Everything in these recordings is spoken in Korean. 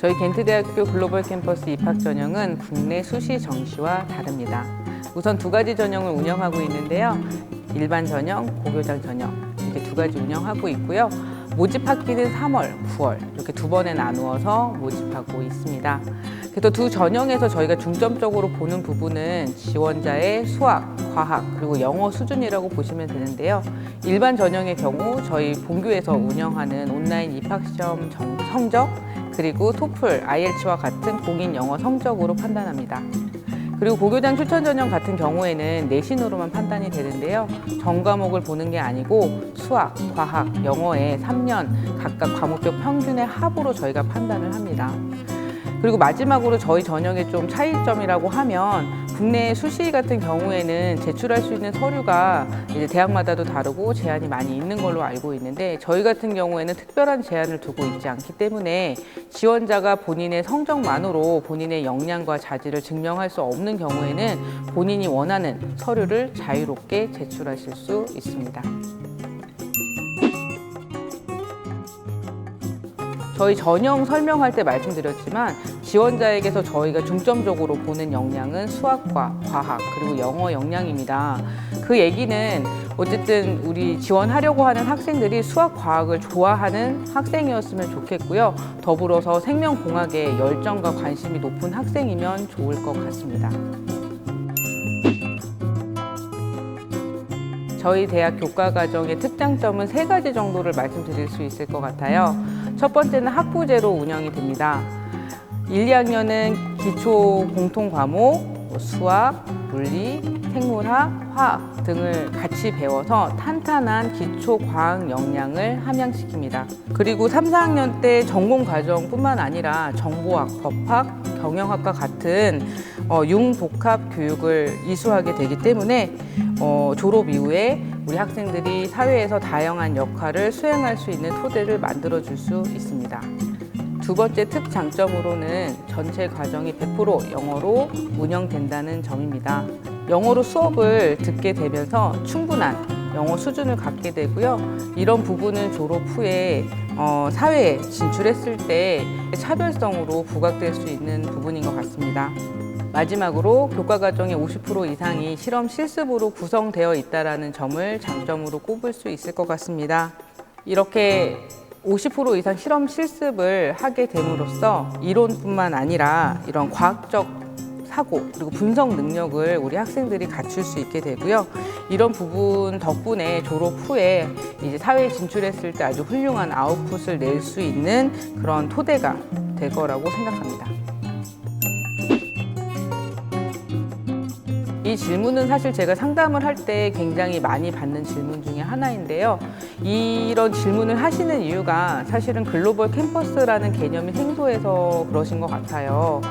저희 겐트대학교 글로벌 캠퍼스 입학 전형은 국내 수시 정시와 다릅니다. 우선 두 가지 전형을 운영하고 있는데요. 일반 전형, 고교장 전형 이렇게 두 가지 운영하고 있고요. 모집 학기는 3월, 9월 이렇게 두 번에 나누어서 모집하고 있습니다. 그래서 두 전형에서 저희가 중점적으로 보는 부분은 지원자의 수학, 과학, 그리고 영어 수준이라고 보시면 되는데요. 일반 전형의 경우 저희 본교에서 운영하는 온라인 입학시험 성적, 그리고 토플, IELTS와 같은 공인 영어 성적으로 판단합니다. 그리고 고교장 추천 전형 같은 경우에는 내신으로만 판단이 되는데요. 전 과목을 보는 게 아니고 수학, 과학, 영어의 3년 각각 과목별 평균의 합으로 저희가 판단을 합니다. 그리고 마지막으로 저희 전형의 좀 차이점이라고 하면 국내 수시 같은 경우에는 제출할 수 있는 서류가 이제 대학마다도 다르고 제한이 많이 있는 걸로 알고 있는데 저희 같은 경우에는 특별한 제한을 두고 있지 않기 때문에 지원자가 본인의 성적만으로 본인의 역량과 자질을 증명할 수 없는 경우에는 본인이 원하는 서류를 자유롭게 제출하실 수 있습니다. 저희 전형 설명할 때 말씀드렸지만 지원자에게서 저희가 중점적으로 보는 역량은 수학과 과학 그리고 영어 역량입니다. 그 얘기는 어쨌든 우리 지원하려고 하는 학생들이 수학, 과학을 좋아하는 학생이었으면 좋겠고요. 더불어서 생명공학에 열정과 관심이 높은 학생이면 좋을 것 같습니다. 저희 대학 교과과정의 특장점은 3가지 정도를 말씀드릴 수 있을 것 같아요. 첫 번째는 학부제로 운영이 됩니다. 1, 2학년은 기초 공통 과목, 수학, 물리, 생물학, 화학 등을 같이 배워서 탄탄한 기초 과학 역량을 함양시킵니다. 그리고 3, 4학년 때 전공 과정뿐만 아니라 정보학, 법학, 경영학과 같은 융복합 교육을 이수하게 되기 때문에 졸업 이후에 우리 학생들이 사회에서 다양한 역할을 수행할 수 있는 토대를 만들어줄 수 있습니다. 두 번째 특장점으로는 전체 과정이 100% 영어로 운영된다는 점입니다. 영어로 수업을 듣게 되면서 충분한 영어 수준을 갖게 되고요. 이런 부분은 졸업 후에 사회에 진출했을 때 차별성으로 부각될 수 있는 부분인 것 같습니다. 마지막으로 교과과정의 50% 이상이 실험 실습으로 구성되어 있다는 점을 장점으로 꼽을 수 있을 것 같습니다. 이렇게 50% 이상 실험 실습을 하게 됨으로써 이론뿐만 아니라 이런 과학적 사고 그리고 분석 능력을 우리 학생들이 갖출 수 있게 되고요. 이런 부분 덕분에 졸업 후에 이제 사회에 진출했을 때 아주 훌륭한 아웃풋을 낼 수 있는 그런 토대가 될 거라고 생각합니다. 이 질문은 사실 제가 상담을 할 때 굉장히 많이 받는 질문 중에 하나인데요. 이런 질문을 하시는 이유가 사실은 글로벌 캠퍼스라는 개념이 생소해서 그러신 것 같아요.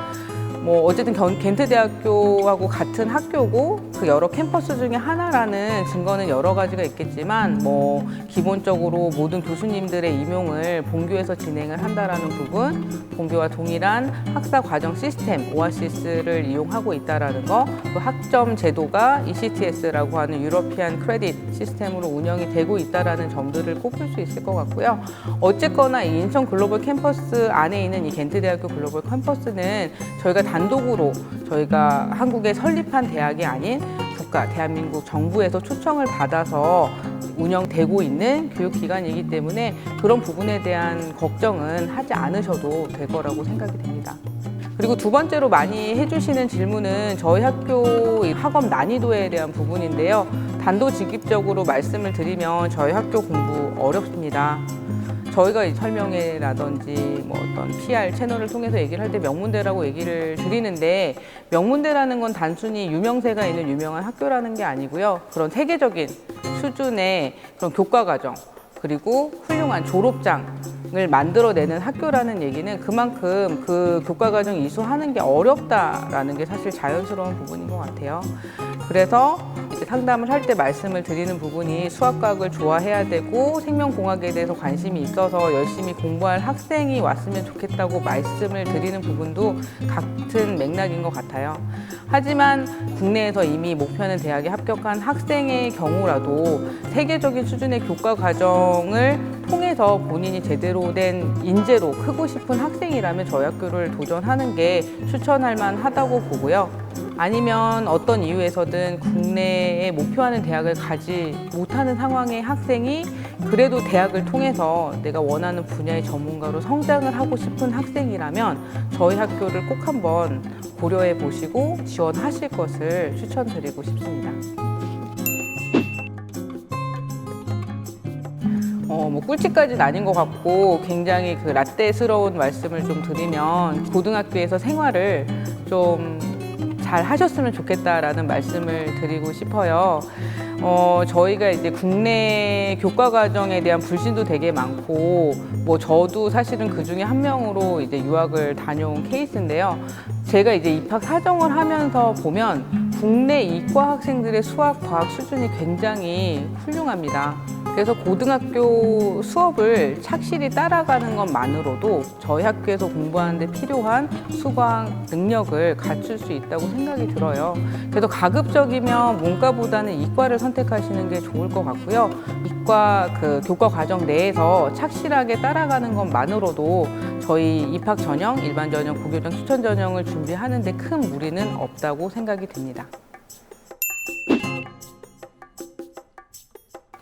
어쨌든 겐트대학교하고 같은 학교고 그 여러 캠퍼스 중에 하나라는 증거는 여러 가지가 있겠지만 기본적으로 모든 교수님들의 임용을 본교에서 진행을 한다라는 부분, 본교와 동일한 학사 과정 시스템 오아시스를 이용하고 있다라는 거, 그 학점 제도가 ECTS라고 하는 유러피안 크레딧 시스템으로 운영이 되고 있다라는 점들을 꼽을 수 있을 것 같고요. 어쨌거나 이 인천 글로벌 캠퍼스 안에 있는 이 겐트대학교 글로벌 캠퍼스는 저희가 단독으로 저희가 한국에 설립한 대학이 아닌 국가, 대한민국 정부에서 초청을 받아서 운영되고 있는 교육기관이기 때문에 그런 부분에 대한 걱정은 하지 않으셔도 될 거라고 생각이 됩니다. 그리고 두 번째로 많이 해주시는 질문은 저희 학교 학업 난이도에 대한 부분인데요. 단도직입적으로 말씀을 드리면 저희 학교 공부 어렵습니다. 저희가 설명회라든지 어떤 PR 채널을 통해서 얘기를 할 때 명문대라고 얘기를 드리는데 명문대라는 건 단순히 유명세가 있는 유명한 학교라는 게 아니고요. 그런 세계적인 수준의 그런 교과과정 그리고 훌륭한 졸업장을 만들어내는 학교라는 얘기는 그만큼 그 교과과정 이수하는 게 어렵다라는 게 사실 자연스러운 부분인 것 같아요. 그래서 이제 상담을 할 때 말씀을 드리는 부분이 수학과학을 좋아해야 되고 생명공학에 대해서 관심이 있어서 열심히 공부할 학생이 왔으면 좋겠다고 말씀을 드리는 부분도 같은 맥락인 것 같아요. 하지만 국내에서 이미 목표하는 대학에 합격한 학생의 경우라도 세계적인 수준의 교과 과정을 통해서 본인이 제대로 된 인재로 크고 싶은 학생이라면 저희 학교를 도전하는 게 추천할 만하다고 보고요. 아니면 어떤 이유에서든 국내에 목표하는 대학을 가지 못하는 상황의 학생이 그래도 대학을 통해서 내가 원하는 분야의 전문가로 성장을 하고 싶은 학생이라면 저희 학교를 꼭 한번 고려해 보시고 지원하실 것을 추천드리고 싶습니다. 뭐 꿀팁까지는 아닌 것 같고 굉장히 그 라떼스러운 말씀을 좀 드리면 고등학교에서 생활을 좀 잘 하셨으면 좋겠다라는 말씀을 드리고 싶어요. 저희가 이제 국내 교과 과정에 대한 불신도 되게 많고, 뭐 저도 사실은 그 중에 한 명으로 이제 유학을 다녀온 케이스인데요. 제가 이제 입학 사정을 하면서 보면 국내 이과 학생들의 수학, 과학 수준이 굉장히 훌륭합니다. 그래서 고등학교 수업을 착실히 따라가는 것만으로도 저희 학교에서 공부하는 데 필요한 수학 능력을 갖출 수 있다고 생각이 들어요. 그래서 가급적이면 문과보다는 이과를 선택하시는 게 좋을 것 같고요. 이과 그 교과 과정 내에서 착실하게 따라가는 것만으로도 저희 입학 전형, 일반 전형, 고교정, 추천 전형을 준비하는 데 큰 무리는 없다고 생각이 듭니다.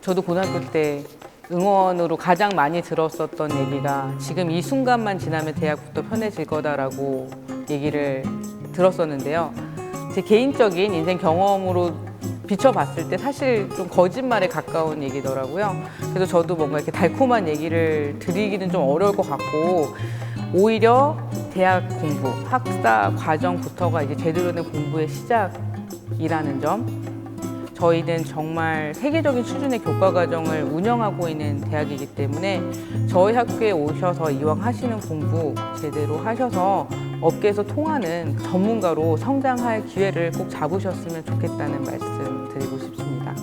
저도 고등학교 때 응원으로 가장 많이 들었었던 얘기가 지금 이 순간만 지나면 대학부터 편해질 거다라고 얘기를 들었었는데요. 제 개인적인 인생 경험으로 비춰봤을 때 사실 좀 거짓말에 가까운 얘기더라고요. 그래서 저도 뭔가 이렇게 달콤한 얘기를 드리기는 좀 어려울 것 같고, 오히려 대학 공부, 학사 과정부터가 이제 제대로 된 공부의 시작이라는 점, 저희는 정말 세계적인 수준의 교과 과정을 운영하고 있는 대학이기 때문에 저희 학교에 오셔서 이왕 하시는 공부 제대로 하셔서 업계에서 통하는 전문가로 성장할 기회를 꼭 잡으셨으면 좋겠다는 말씀 드리고 싶습니다.